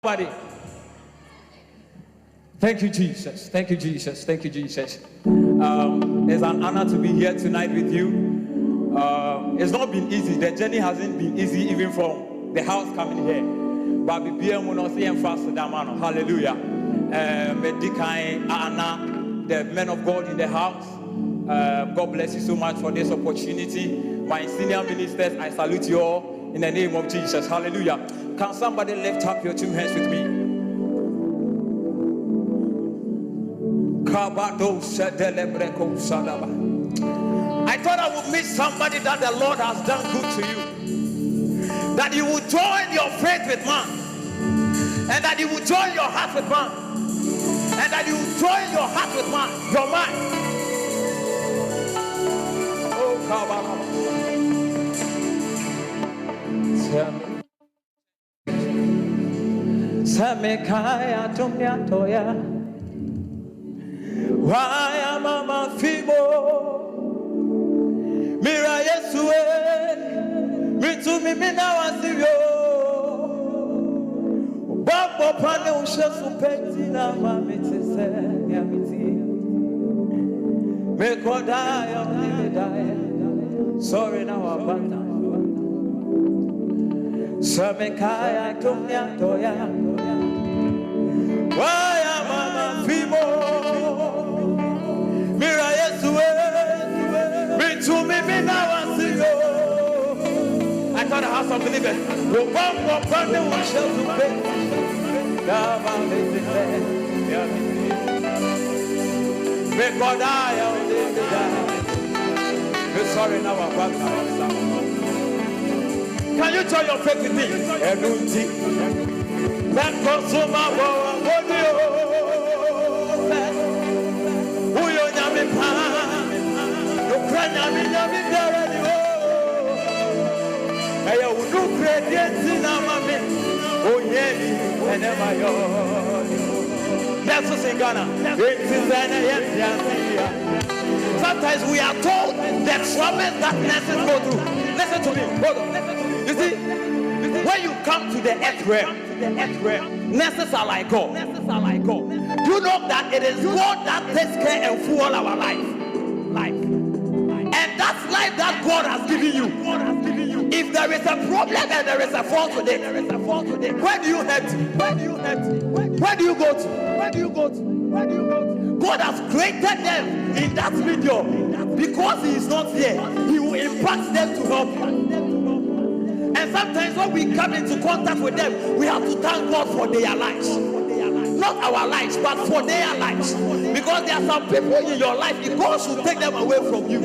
Somebody. Thank you, Jesus. Thank you, Jesus. Thank you, Jesus. It's an honor to be here tonight with you. It's not been easy. The journey hasn't been easy, even from the house coming here. But we be able to see and fast that man. Hallelujah. Medikai Anna, the men of God in the house. God bless you so much for this opportunity. My senior ministers, I salute you all in the name of Jesus. Hallelujah. Can somebody lift up your two hands with me? I thought I would meet somebody that the Lord has done good to you. That you would join your faith with man. And that you would join your heart with man. And that you would join your heart with man. Your mind. Oh, Samekaya Tumyatoya. Why am I Fibo? Mira Yesue, Mitu Mimina Wasio, Babo Pane Ushasu Pentina, Mamitise, Yamiti, Mekodaya, Medaya, sorry now, Abanda. Samekaya Tumyatoya. Why am I Fibo? Mira Yesue, Mitu Mimina Wasio. I thought I had some believers. Sorry now, can you join your faith with me? That consumer sometimes we are told the troubles that nurses go through. Listen to me. Hold on. You see, when you come to the earth realm, nurses are like God. Do you know that it is God that takes care and fuel our life? And that's life that God has given you. If there is a problem and there is a fault today, where do you head to? Where do you go to? God has created them in that medium. Because He is not here, He will impact them to help you. And sometimes when we come into contact with them, we have to thank God for their lives. Not our lives, but for their lives. Because there are some people in your life, if God should take them away from you,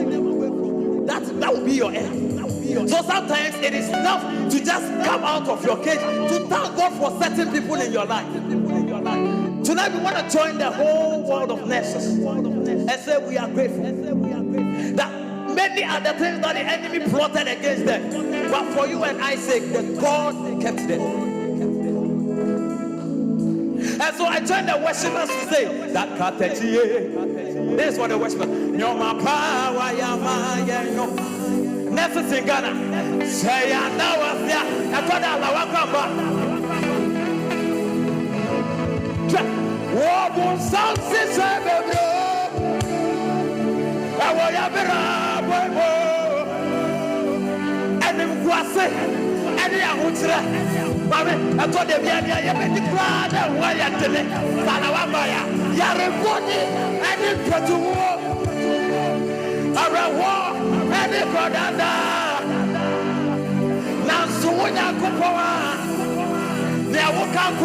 that will be your end. So sometimes it is enough to just come out of your cage to thank God for certain people in your life. Tonight we want to join the whole world of nurses and say we are grateful. That many are the things that the enemy plotted against them, but for you and I sake, that God kept them. And so I join the worshipers to say that this is what the worshipers. Nyoma power no. Nurses in Ghana say I know us there. I thought I won't sound since I and I thought they were the crowd and why I did it. Salawamaya, Yaraboni, and it put to war. Arawa, and it got now, so when I go for there will come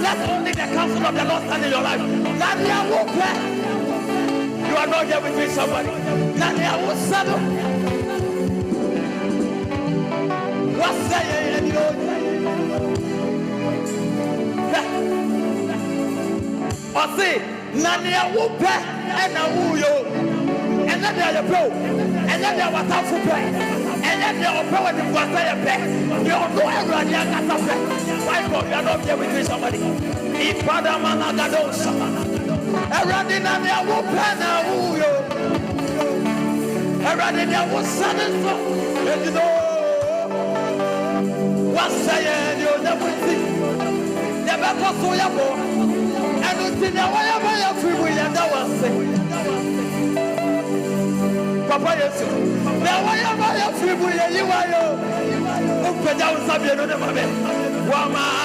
that's only the counsel of the Lord stand in your life. Nadia will play. You are not here with me, somebody. Nadia will settle. What's saying? I say, Nadia will play and I will you. And then they are pro. And then they are what I play. And then they are pro and the was there. You don't know everyone here got to play. My God, you are not here with me, somebody. If Father Managadosa, around in Nadia will play now. Everybody there was sudden so you know what's saying you never see. back so ya bo. And until now, I am free will and that was Papa, yes, now I am free will and you are. Put down Sabian on the Wama,